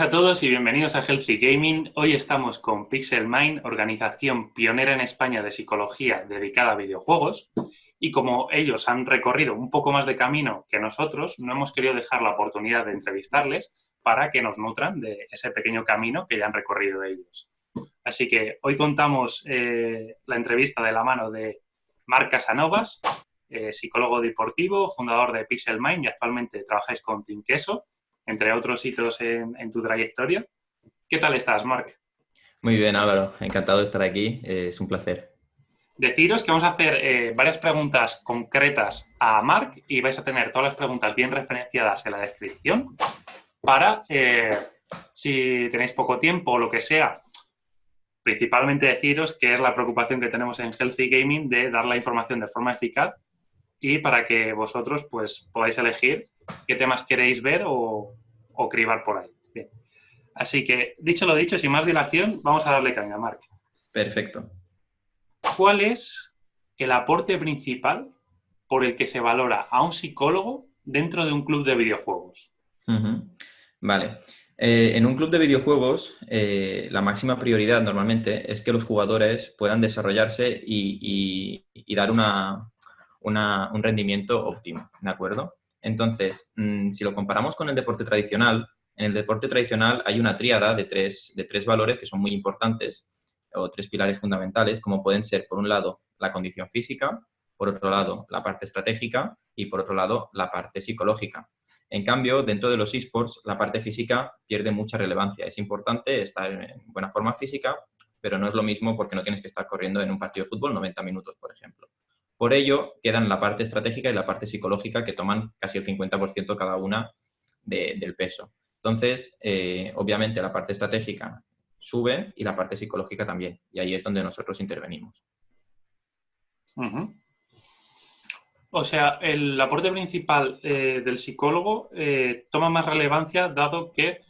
a todos y bienvenidos a Healthy Gaming. Hoy estamos con Pixel Mind, organización pionera en España de psicología dedicada a videojuegos. Y como ellos han recorrido un poco más de camino que nosotros, no hemos querido dejar la oportunidad de entrevistarles para que nos nutran de ese pequeño camino que ya han recorrido ellos. Así que hoy contamos la entrevista de la mano de Marc Casanovas, psicólogo deportivo, fundador de Pixel Mind y actualmente trabajáis con Team Queso, entre otros hitos en tu trayectoria. ¿Qué tal estás, Marc? Muy bien, Álvaro. Encantado de estar aquí. Es un placer. Deciros que vamos a hacer varias preguntas concretas a Marc y vais a tener todas las preguntas bien referenciadas en la descripción para, si tenéis poco tiempo o lo que sea, principalmente deciros que es la preocupación que tenemos en Healthy Gaming de dar la información de forma eficaz y para que vosotros pues, podáis elegir qué temas queréis ver o cribar por ahí. Bien. Así que, dicho lo dicho, sin más dilación, vamos a darle caña, Marc. Perfecto. ¿Cuál es el aporte principal por el que se valora a un psicólogo dentro de un club de videojuegos? Vale. En un club de videojuegos, la máxima prioridad normalmente es que los jugadores puedan desarrollarse y dar un rendimiento óptimo, ¿de acuerdo? Entonces, si lo comparamos con el deporte tradicional, en el deporte tradicional hay una tríada de tres valores que son muy importantes, o tres pilares fundamentales, como pueden ser, por un lado, la condición física, por otro lado, la parte estratégica y, por otro lado, la parte psicológica. En cambio, dentro de los esports, la parte física pierde mucha relevancia. Es importante estar en buena forma física, pero no es lo mismo porque no tienes que estar corriendo en un partido de fútbol 90 minutos, por ejemplo. Por ello, quedan la parte estratégica y la parte psicológica que toman casi el 50% cada una del peso. Entonces, obviamente, la parte estratégica sube y la parte psicológica también. Y ahí es donde nosotros intervenimos. Uh-huh. O sea, el aporte principal del psicólogo toma más relevancia dado que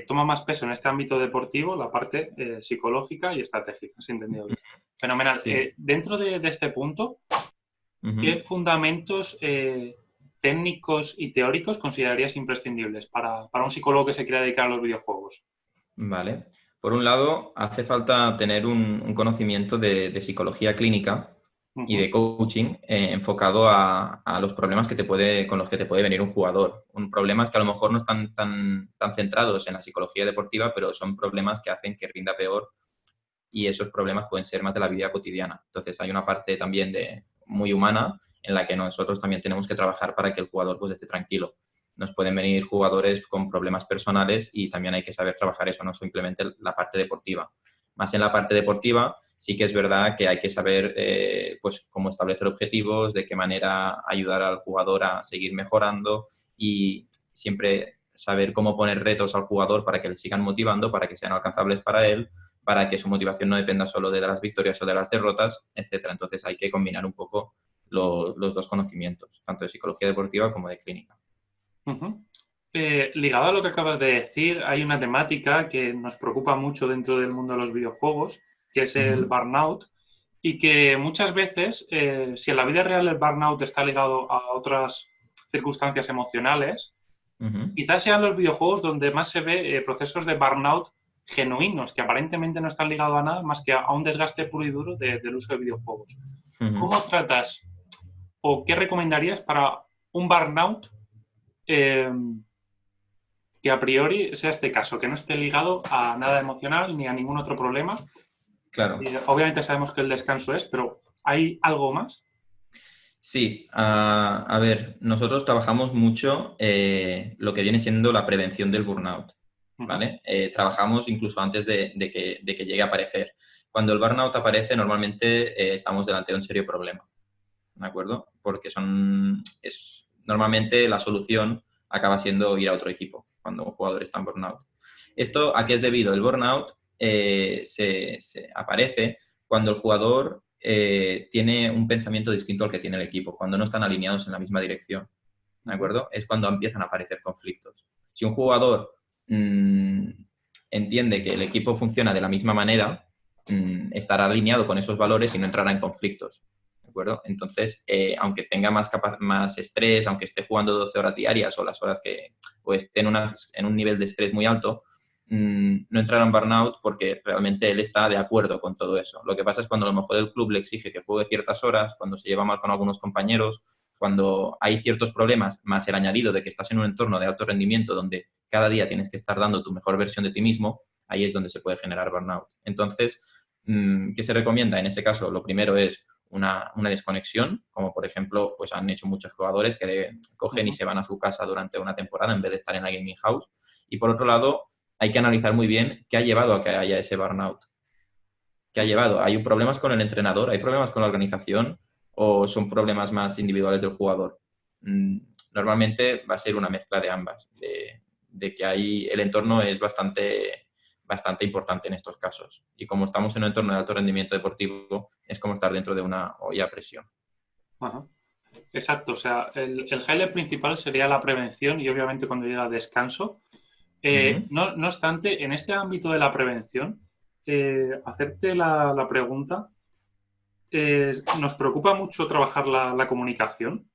toma más peso en este ámbito deportivo la parte psicológica y estratégica, ¿has entendido bien? Fenomenal. Sí. Dentro de este punto, ¿qué fundamentos técnicos y teóricos considerarías imprescindibles para un psicólogo que se quiera dedicar a los videojuegos? Vale. Por un lado, hace falta tener un conocimiento de psicología clínica y Uh-huh. de coaching enfocado a los problemas con los que te puede venir un jugador. Problemas que a lo mejor no están tan centrados en la psicología deportiva, pero son problemas que hacen que rinda peor y esos problemas pueden ser más de la vida cotidiana. Entonces, hay una parte también muy humana en la que nosotros también tenemos que trabajar para que el jugador pues, esté tranquilo. Nos pueden venir jugadores con problemas personales y también hay que saber trabajar eso, no simplemente la parte deportiva. Más en la parte deportiva, sí que es verdad que hay que saber pues, cómo establecer objetivos, de qué manera ayudar al jugador a seguir mejorando y siempre saber cómo poner retos al jugador para que le sigan motivando, para que sean alcanzables para él, para que su motivación no dependa solo de las victorias o de las derrotas, etcétera. Entonces hay que combinar un poco los dos conocimientos, tanto de psicología deportiva como de clínica. Uh-huh. Ligado a lo que acabas de decir, hay una temática que nos preocupa mucho dentro del mundo de los videojuegos, que es el burnout, y que muchas veces, si en la vida real el burnout está ligado a otras circunstancias emocionales, quizás sean los videojuegos donde más se ve procesos de burnout genuinos, que aparentemente no están ligados a nada más que a un desgaste puro y duro del uso de videojuegos. ¿Cómo tratas o qué recomendarías para un burnout que a priori sea este caso, que no esté ligado a nada emocional ni a ningún otro problema? Claro. Obviamente sabemos que el descanso es, pero ¿hay algo más? Sí, a ver, nosotros trabajamos mucho lo que viene siendo la prevención del burnout, Uh-huh. ¿vale? Trabajamos incluso antes de que llegue a aparecer. Cuando el burnout aparece, normalmente estamos delante de un serio problema, ¿de acuerdo? Porque normalmente la solución acaba siendo ir a otro equipo cuando un jugador está en burnout. ¿Esto a qué es debido? El burnout se aparece cuando el jugador tiene un pensamiento distinto al que tiene el equipo, cuando no están alineados en la misma dirección, ¿de acuerdo? Es cuando empiezan a aparecer conflictos. Si un jugador entiende que el equipo funciona de la misma manera, estará alineado con esos valores y no entrará en conflictos, ¿de acuerdo? Entonces, aunque tenga más estrés, aunque esté jugando 12 horas diarias o las horas o esté en un nivel de estrés muy alto, no entrar en burnout porque realmente él está de acuerdo con todo eso. Lo que pasa es cuando a lo mejor el club le exige que juegue ciertas horas, cuando se lleva mal con algunos compañeros, cuando hay ciertos problemas, más el añadido de que estás en un entorno de alto rendimiento donde cada día tienes que estar dando tu mejor versión de ti mismo, ahí es donde se puede generar burnout. Entonces, ¿qué se recomienda? En ese caso, lo primero es una desconexión, como por ejemplo, pues han hecho muchos jugadores que cogen y se van a su casa durante una temporada en vez de estar en la gaming house. Y por otro lado, hay que analizar muy bien qué ha llevado a que haya ese burnout. ¿Qué ha llevado? ¿Hay problemas con el entrenador? ¿Hay problemas con la organización? ¿O son problemas más individuales del jugador? Normalmente va a ser una mezcla de ambas, de que ahí el entorno es bastante importante en estos casos. Y como estamos en un entorno de alto rendimiento deportivo, es como estar dentro de una olla a presión. Ajá. Exacto, o sea, el highlight principal sería la prevención y obviamente cuando llega el descanso. No obstante, en este ámbito de la prevención, hacerte la pregunta, nos preocupa mucho trabajar la comunicación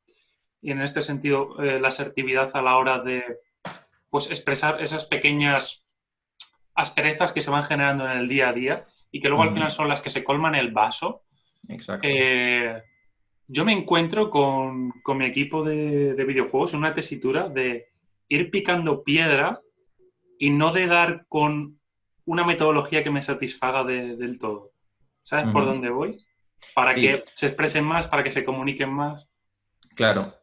y en este sentido la asertividad a la hora de pues, expresar esas pequeñas asperezas que se van generando en el día a día y que luego al final son las que se colman el vaso. Exacto. Yo me encuentro con mi equipo de videojuegos en una tesitura de ir picando piedra y no de dar con una metodología que me satisfaga del todo. ¿Sabes por dónde voy? Para Sí, que se expresen más, para que se comuniquen más. claro.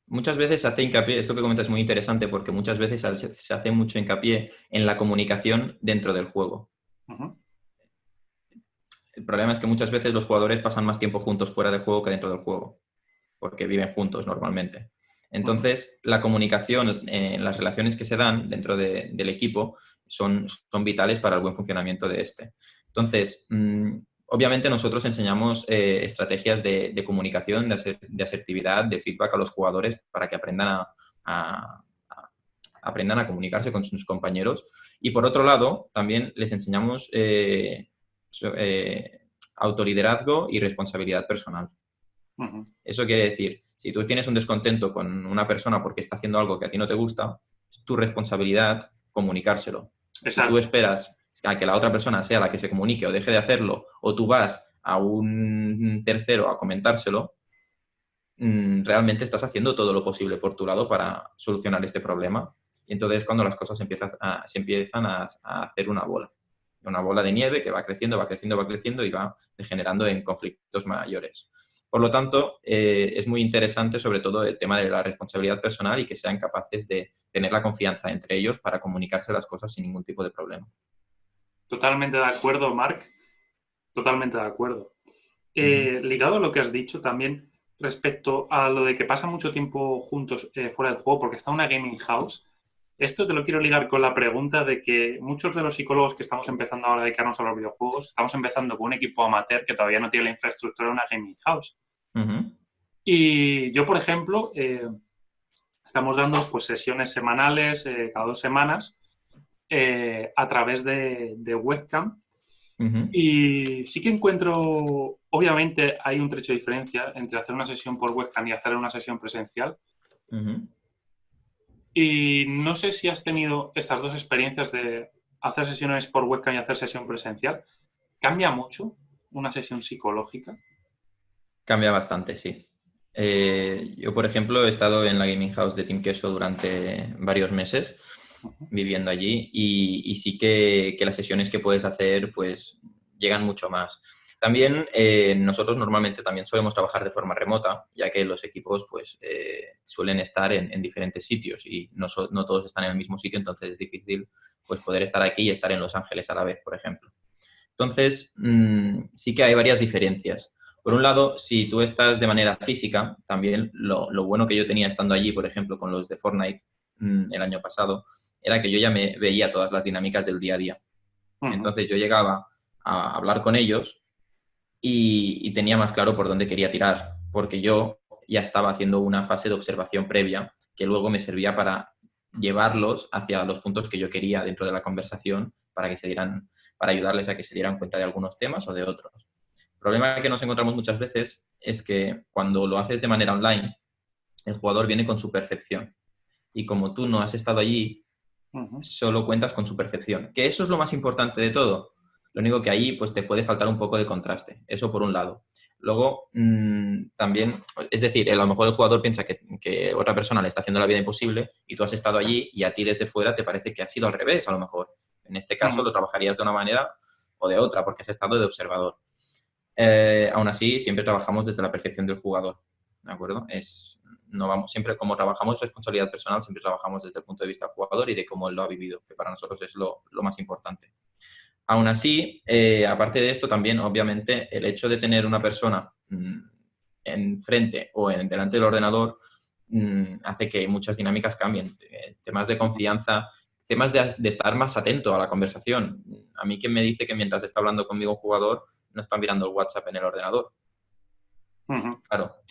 Muchas veces se hace hincapié, esto que comentas es muy interesante porque muchas veces se hace mucho hincapié en la comunicación dentro del juego. Uh-huh. El problema es que muchas veces los jugadores pasan más tiempo juntos fuera del juego que dentro del juego, porque viven juntos normalmente. Entonces, la comunicación, las relaciones que se dan dentro del equipo son vitales para el buen funcionamiento de este. Entonces, obviamente nosotros enseñamos estrategias de comunicación, de asertividad, de feedback a los jugadores para que aprendan a comunicarse con sus compañeros. Y por otro lado, también les enseñamos autoliderazgo y responsabilidad personal. Uh-huh. Eso quiere decir, si tú tienes un descontento con una persona porque está haciendo algo que a ti no te gusta, es tu responsabilidad comunicárselo. Si tú Exacto. esperas a que la otra persona sea la que se comunique o deje de hacerlo, o tú vas a un tercero a comentárselo, realmente estás haciendo todo lo posible por tu lado para solucionar este problema. Y entonces cuando las cosas se empiezan a hacer una bola de nieve que va creciendo, va creciendo, va creciendo y va degenerando en conflictos mayores. Por lo tanto, es muy interesante sobre todo el tema de la responsabilidad personal y que sean capaces de tener la confianza entre ellos para comunicarse las cosas sin ningún tipo de problema. Totalmente de acuerdo, Marc. Totalmente de acuerdo. Ligado a lo que has dicho también respecto a lo de que pasa mucho tiempo juntos fuera del juego porque está una gaming house, esto te lo quiero ligar con la pregunta de que muchos de los psicólogos que estamos empezando ahora a dedicarnos a los videojuegos, estamos empezando con un equipo amateur que todavía no tiene la infraestructura de una gaming house. Y yo, por ejemplo, estamos dando pues, sesiones semanales, cada 2 semanas, a través de webcam. Y sí que encuentro, obviamente hay un trecho de diferencia entre hacer una sesión por webcam y hacer una sesión presencial. Y no sé si has tenido estas dos experiencias de hacer sesiones por webcam y hacer sesión presencial. ¿Cambia mucho una sesión psicológica? Cambia bastante, sí. Yo, por ejemplo, he estado en la gaming house de Team Queso durante varios meses viviendo allí y sí que las sesiones que puedes hacer pues llegan mucho más. También nosotros normalmente también solemos trabajar de forma remota, ya que los equipos pues suelen estar en diferentes sitios y no todos están en el mismo sitio, entonces es difícil pues poder estar aquí y estar en Los Ángeles a la vez, por ejemplo. Entonces, sí que hay varias diferencias. Por un lado, si tú estás de manera física, también lo bueno que yo tenía estando allí, por ejemplo, con los de Fortnite el año pasado, era que yo ya me veía todas las dinámicas del día a día. Entonces yo llegaba a hablar con ellos y tenía más claro por dónde quería tirar, porque yo ya estaba haciendo una fase de observación previa que luego me servía para llevarlos hacia los puntos que yo quería dentro de la conversación para ayudarles a que se dieran cuenta de algunos temas o de otros. El problema que nos encontramos muchas veces es que cuando lo haces de manera online, el jugador viene con su percepción. Y como tú no has estado allí, Ujú. solo cuentas con su percepción. Que eso es lo más importante de todo. Lo único que ahí pues, te puede faltar un poco de contraste. Eso por un lado. Luego, también, es decir, a lo mejor el jugador piensa que otra persona le está haciendo la vida imposible y tú has estado allí y a ti desde fuera te parece que ha sido al revés, a lo mejor. En este caso Ujú. lo trabajarías de una manera o de otra, porque has estado de observador. Aún así, siempre trabajamos desde la percepción del jugador, ¿de acuerdo? No vamos, siempre como trabajamos responsabilidad personal, siempre trabajamos desde el punto de vista del jugador y de cómo él lo ha vivido, que para nosotros es lo más importante. Aún así, aparte de esto, también, obviamente, el hecho de tener una persona enfrente o delante del ordenador hace que muchas dinámicas cambien. Temas de confianza, temas de estar más atento a la conversación. A mí, quien me dice que mientras está hablando conmigo un jugador, no está mirando el WhatsApp en el ordenador. Ujú. Claro,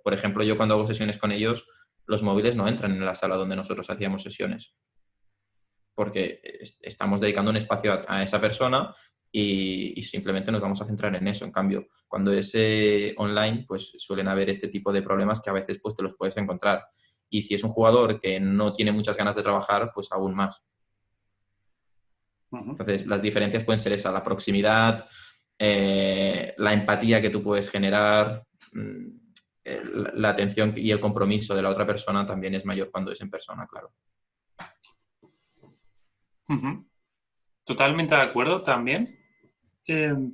por ejemplo, yo cuando hago sesiones con ellos, los móviles no entran en la sala donde nosotros hacíamos sesiones, porque estamos dedicando un espacio a esa persona y simplemente nos vamos a centrar en eso. En cambio, cuando es online, pues suelen haber este tipo de problemas que a veces pues, te los puedes encontrar. Y si es un jugador que no tiene muchas ganas de trabajar, pues aún más. Ujú. Entonces, las diferencias pueden ser esa, la proximidad, la empatía que tú puedes generar, la atención y el compromiso de la otra persona también es mayor cuando es en persona, claro. Ujú. Totalmente de acuerdo también.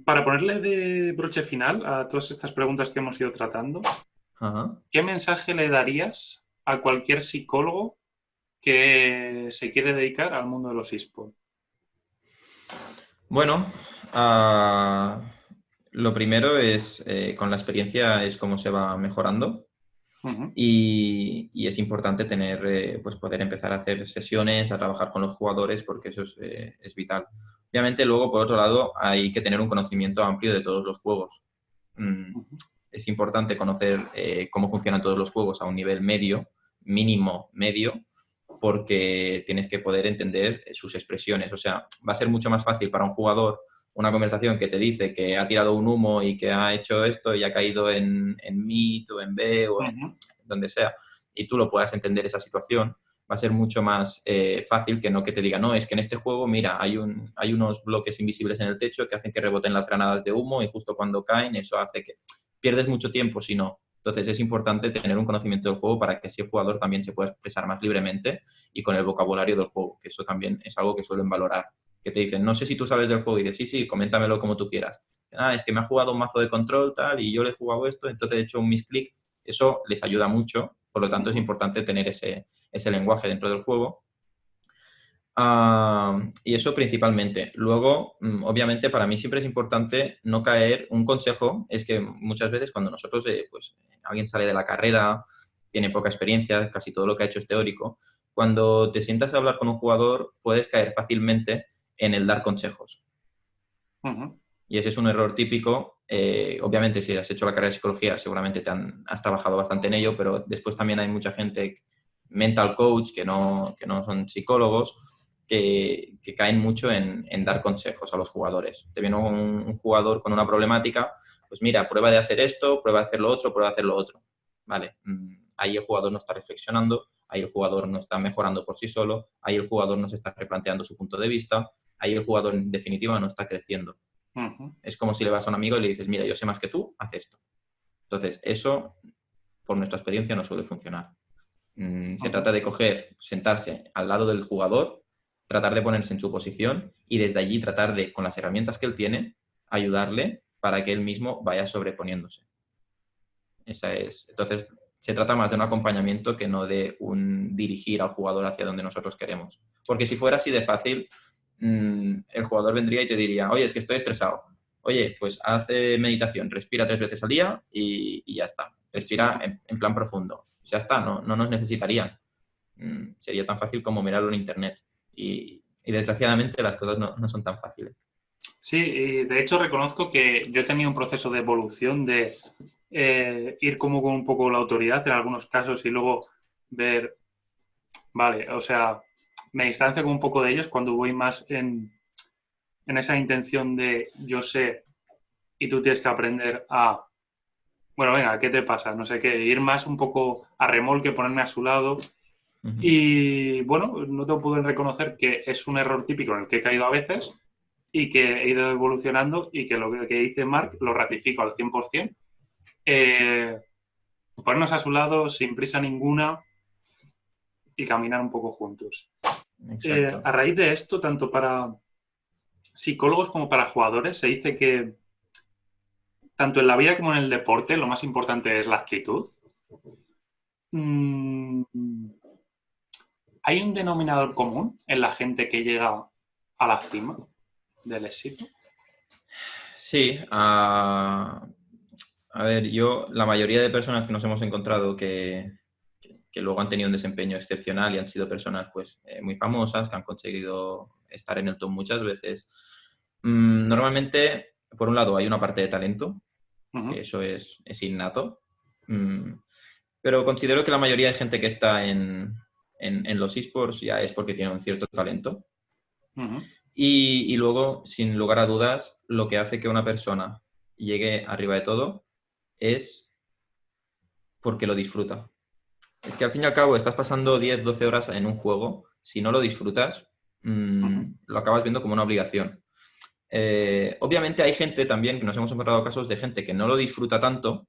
Para ponerle de broche final a todas estas preguntas que hemos ido tratando, Ajá. ¿qué mensaje le darías a cualquier psicólogo que se quiere dedicar al mundo de los esports? Bueno, ah, lo primero es, con la experiencia es cómo se va mejorando Ujú. y es importante tener, pues poder empezar a hacer sesiones, a trabajar con los jugadores, porque eso es vital. Obviamente, luego, por otro lado, hay que tener un conocimiento amplio de todos los juegos. Mm, Ujú. es importante conocer cómo funcionan todos los juegos a un nivel medio, mínimo medio, porque tienes que poder entender sus expresiones. O sea, va a ser mucho más fácil para un jugador una conversación que te dice que ha tirado un humo y que ha hecho esto y ha caído en Meet o en B o en Ujú. donde sea, y tú lo puedas entender esa situación, va a ser mucho más fácil que no que te diga, no, es que en este juego, mira, hay unos bloques invisibles en el techo que hacen que reboten las granadas de humo y justo cuando caen eso hace que pierdes mucho tiempo si no. Entonces es importante tener un conocimiento del juego para que así el jugador también se pueda expresar más libremente y con el vocabulario del juego, que eso también es algo que suelen valorar. Que te dicen, no sé si tú sabes del juego y dices, sí, sí, coméntamelo como tú quieras. Ah, es que me ha jugado un mazo de control tal y yo le he jugado esto, entonces he hecho un misclick. Eso les ayuda mucho, por lo tanto es Ujú. importante tener ese lenguaje dentro del juego. Y eso principalmente. Luego, obviamente, para mí siempre es importante no caer. Un consejo es que muchas veces cuando nosotros, pues, alguien sale de la carrera, tiene poca experiencia, casi todo lo que ha hecho es teórico, cuando te sientas a hablar con un jugador, puedes caer fácilmente en el dar consejos. Ujú. Y ese es un error típico. Obviamente, si has hecho la carrera de psicología, seguramente has trabajado bastante en ello, pero después también hay mucha gente, mental coach, que no son psicólogos, que caen mucho en dar consejos a los jugadores. Te viene un jugador con una problemática, pues mira, prueba de hacer esto, prueba de hacer lo otro, prueba de hacer lo otro. Vale, ahí el jugador no está reflexionando, ahí el jugador no está mejorando por sí solo, ahí el jugador no se está replanteando su punto de vista, ahí el jugador en definitiva no está creciendo. Ujú. Es como si le vas a un amigo y le dices, mira, yo sé más que tú, haz esto. Entonces, eso, por nuestra experiencia, no suele funcionar. Se Ujú. trata de coger, sentarse al lado del jugador, tratar de ponerse en su posición y desde allí tratar de, con las herramientas que él tiene, ayudarle para que él mismo vaya sobreponiéndose. Esa es. Entonces, se trata más de un acompañamiento que no de un dirigir al jugador hacia donde nosotros queremos. Porque si fuera así de fácil, el jugador vendría y te diría, oye, es que estoy estresado. Oye, pues hace meditación, respira 3 veces al día y ya está. Sí. Respira en plan profundo. Ya está, no nos necesitarían. Sería tan fácil como mirarlo en internet. Y desgraciadamente las cosas no son tan fáciles. Sí, y de hecho reconozco que yo he tenido un proceso de evolución de ir como con un poco la autoridad en algunos casos y luego ver, vale, o sea, me distancio con un poco de ellos cuando voy más en esa intención de yo sé y tú tienes que aprender a, bueno, venga, ¿qué te pasa? No sé qué, ir más un poco a remolque, ponerme a su lado Ujú. Y bueno, no te pueden reconocer que es un error típico en el que he caído a veces y que he ido evolucionando y que lo que dice Mark lo ratifico al 100%. Eh, Ponernos a su lado sin prisa ninguna y caminar un poco juntos. A Exacto. raíz de esto, tanto para psicólogos como para jugadores, se dice que tanto en la vida como en el deporte lo más importante es la actitud. Mm, ¿Hay un denominador común en la gente que llega a la cima del éxito? Sí, a ver, la mayoría de personas que nos hemos encontrado que luego han tenido un desempeño excepcional y han sido personas pues muy famosas, que han conseguido estar en el top muchas veces. Normalmente, por un lado, hay una parte de talento, que Ujú, eso es innato. Mm, pero considero que la mayoría de gente que está en los esports ya es porque tiene un cierto talento. ujú, Y luego, sin lugar a dudas, lo que hace que una persona llegue arriba de todo es porque lo disfruta. Es que al fin y al cabo estás pasando 10 12 horas en un juego, si no lo disfrutas, ujú, lo acabas viendo como una obligación. Obviamente hay gente también, que nos hemos encontrado casos de gente que no lo disfruta tanto,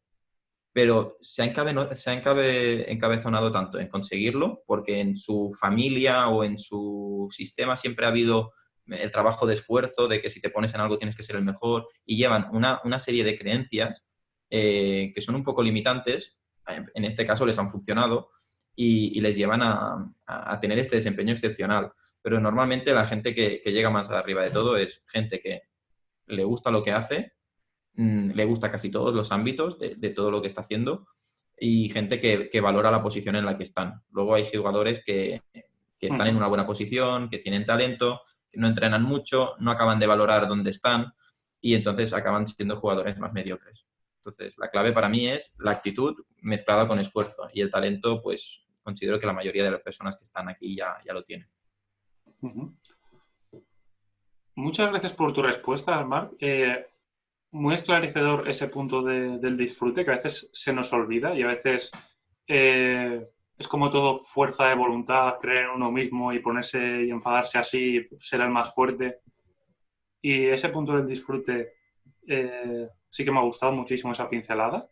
pero se ha encabezonado tanto en conseguirlo, porque en su familia o en su sistema siempre ha habido el trabajo de esfuerzo, de que si te pones en algo tienes que ser el mejor, y llevan una serie de creencias que son un poco limitantes, en este caso les han funcionado, y les llevan a tener este desempeño excepcional. Pero normalmente la gente que llega más arriba de todo es gente que le gusta lo que hace, le gusta casi todos los ámbitos de todo lo que está haciendo y gente que valora la posición en la que están. Luego hay jugadores que están en ujú, una buena posición, que tienen talento, que no entrenan mucho, no acaban de valorar dónde están y entonces acaban siendo jugadores más mediocres. Entonces, la clave para mí es la actitud mezclada con esfuerzo y el talento, pues considero que la mayoría de las personas que están aquí ya lo tienen. ujú. Muchas gracias por tu respuesta, Marc. Muy esclarecedor ese punto del disfrute que a veces se nos olvida y a veces eh, es como todo fuerza de voluntad, creer en uno mismo y ponerse y enfadarse así, ser el más fuerte. Y ese punto del disfrute sí que me ha gustado muchísimo esa pincelada.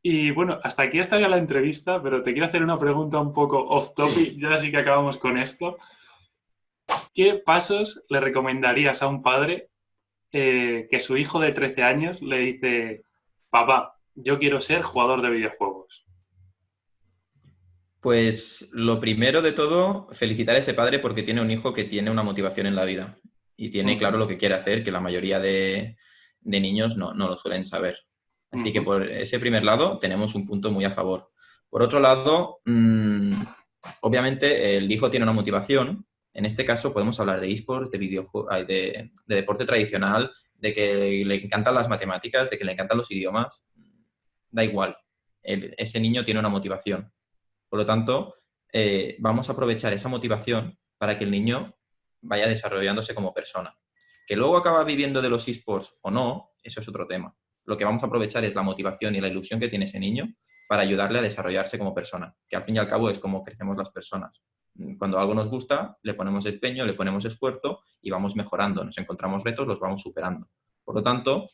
Y bueno, hasta aquí estaría la entrevista, pero te quiero hacer una pregunta un poco off topic, Sí. ya sí que acabamos con esto. ¿Qué pasos le recomendarías a un padre que su hijo de 13 años le dice, papá, yo quiero ser jugador de videojuegos? Pues lo primero de todo, felicitar a ese padre porque tiene un hijo que tiene una motivación en la vida y tiene claro Ujú, lo que quiere hacer, que la mayoría de niños no lo suelen saber. Así que ujú, por ese primer lado tenemos un punto muy a favor. Por otro lado, obviamente el hijo tiene una motivación. En este caso podemos hablar de esports, de videojuegos, de deporte tradicional, de que le encantan las matemáticas, de que le encantan los idiomas. Da igual. Ese niño tiene una motivación. Por lo tanto, vamos a aprovechar esa motivación para que el niño vaya desarrollándose como persona. Que luego acaba viviendo de los esports o no, eso es otro tema. Lo que vamos a aprovechar es la motivación y la ilusión que tiene ese niño para ayudarle a desarrollarse como persona, que al fin y al cabo es como crecemos las personas. Cuando algo nos gusta, le ponemos empeño, le ponemos esfuerzo y vamos mejorando. Nos encontramos retos, los vamos superando. Por lo tanto,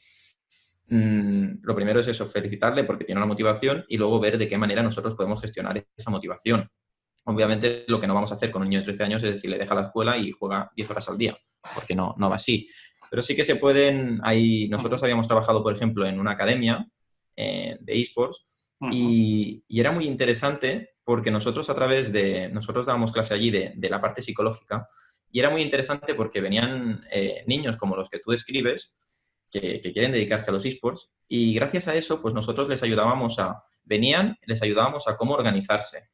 lo primero es eso, felicitarle porque tiene una motivación y luego ver de qué manera nosotros podemos gestionar esa motivación. Obviamente lo que no vamos a hacer con un niño de 13 años es decirle deja la escuela y juega 10 horas al día, porque no va así. Pero sí que se pueden, nosotros ujú, habíamos trabajado, por ejemplo, en una academia de esports ujú, y era muy interesante porque nosotros dábamos clase allí de la parte psicológica y era muy interesante porque venían niños como los que tú describes que quieren dedicarse a los esports y gracias a eso, pues nosotros les ayudábamos a cómo organizarse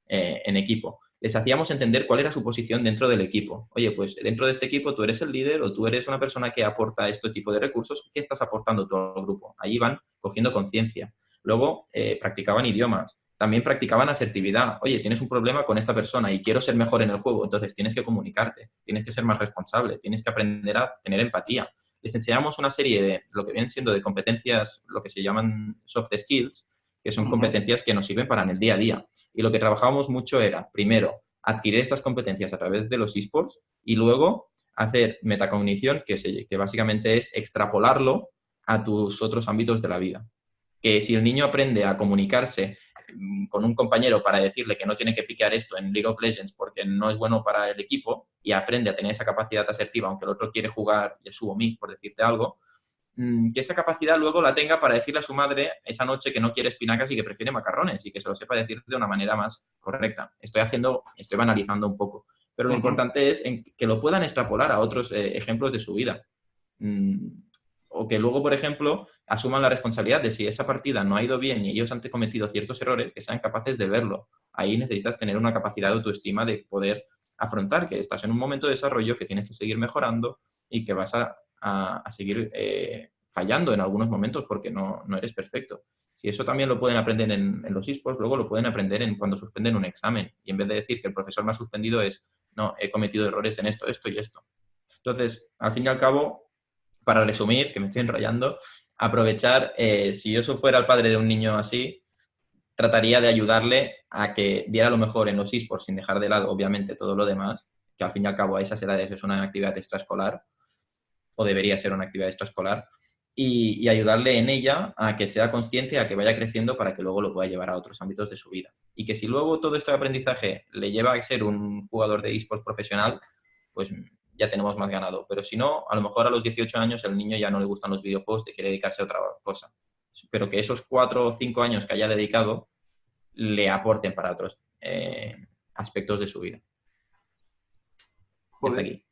en equipo. Les hacíamos entender cuál era su posición dentro del equipo. Oye, pues dentro de este equipo tú eres el líder o tú eres una persona que aporta este tipo de recursos. ¿Qué estás aportando tú al grupo? Allí van cogiendo conciencia. Luego practicaban idiomas. También practicaban asertividad. Oye, tienes un problema con esta persona y quiero ser mejor en el juego. Entonces tienes que comunicarte, tienes que ser más responsable, tienes que aprender a tener empatía. Les enseñamos una serie de lo que vienen siendo de competencias, lo que se llaman soft skills, que son competencias que nos sirven para en el día a día. Y lo que trabajábamos mucho era, primero, adquirir estas competencias a través de los esports y luego hacer metacognición, que básicamente es extrapolarlo a tus otros ámbitos de la vida. Que si el niño aprende a comunicarse con un compañero para decirle que no tiene que piquear esto en League of Legends porque no es bueno para el equipo y aprende a tener esa capacidad asertiva, aunque el otro quiere jugar Yasuo Mid, por decirte algo, que esa capacidad luego la tenga para decirle a su madre esa noche que no quiere espinacas y que prefiere macarrones y que se lo sepa decir de una manera más correcta. Estoy banalizando un poco, pero lo importante es que lo puedan extrapolar a otros ejemplos de su vida. O que luego, por ejemplo, asuman la responsabilidad de si esa partida no ha ido bien y ellos han cometido ciertos errores, que sean capaces de verlo. Ahí necesitas tener una capacidad de autoestima de poder afrontar que estás en un momento de desarrollo, que tienes que seguir mejorando y que vas a seguir fallando en algunos momentos porque no eres perfecto. Si eso también lo pueden aprender en los esports, luego lo pueden aprender cuando suspenden un examen. Y en vez de decir que el profesor me ha suspendido es, no, he cometido errores en esto, esto y esto. Entonces, al fin y al cabo, para resumir, que me estoy enrollando, aprovechar, si yo fuera el padre de un niño así, trataría de ayudarle a que diera lo mejor en los esports sin dejar de lado, obviamente, todo lo demás, que al fin y al cabo a esas edades es una actividad extraescolar, o debería ser una actividad extraescolar, y ayudarle en ella a que sea consciente, a que vaya creciendo para que luego lo pueda llevar a otros ámbitos de su vida. Y que si luego todo este aprendizaje le lleva a ser un jugador de esports profesional, pues ya tenemos más ganado. Pero si no, a lo mejor a los 18 años el niño ya no le gustan los videojuegos y quiere dedicarse a otra cosa. Pero que esos 4 o 5 años que haya dedicado le aporten para otros aspectos de su vida. Joder. Hasta aquí.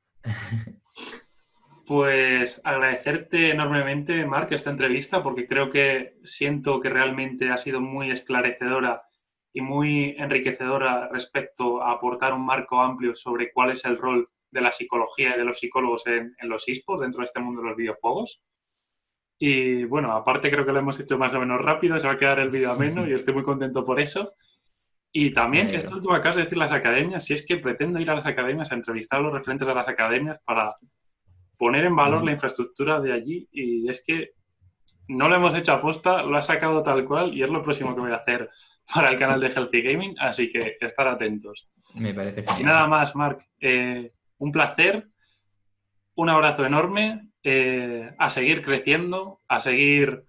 Pues agradecerte enormemente, Marc, esta entrevista, porque siento que realmente ha sido muy esclarecedora y muy enriquecedora respecto a aportar un marco amplio sobre cuál es el rol de la psicología y de los psicólogos en los esports dentro de este mundo de los videojuegos. Y bueno, aparte creo que lo hemos hecho más o menos rápido, se va a quedar el vídeo ameno y estoy muy contento por eso. Y también esto último que acabas de decir, las academias, si es que pretendo ir a las academias a entrevistar a los referentes de las academias para poner en valor la infraestructura de allí, y es que no lo hemos hecho aposta, lo has sacado tal cual y es lo próximo que voy a hacer para el canal de Healthy Gaming, así que estar atentos. Me parece genial. Y nada más, Marc, un placer, un abrazo enorme, a seguir creciendo, a seguir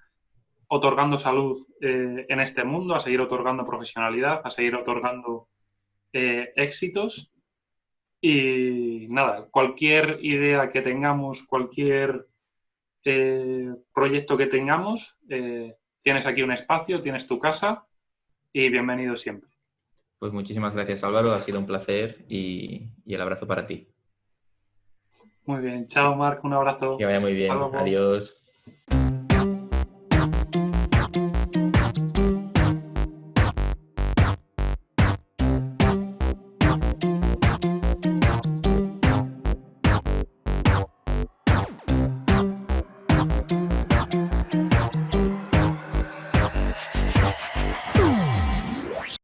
otorgando salud en este mundo, a seguir otorgando profesionalidad, a seguir otorgando éxitos. Y nada, cualquier idea que tengamos, cualquier proyecto que tengamos, tienes aquí un espacio, tienes tu casa y bienvenido siempre. Pues muchísimas gracias, Álvaro, ha sido un placer y el abrazo para ti. Muy bien, chao Marc, un abrazo. Que vaya muy bien, adiós.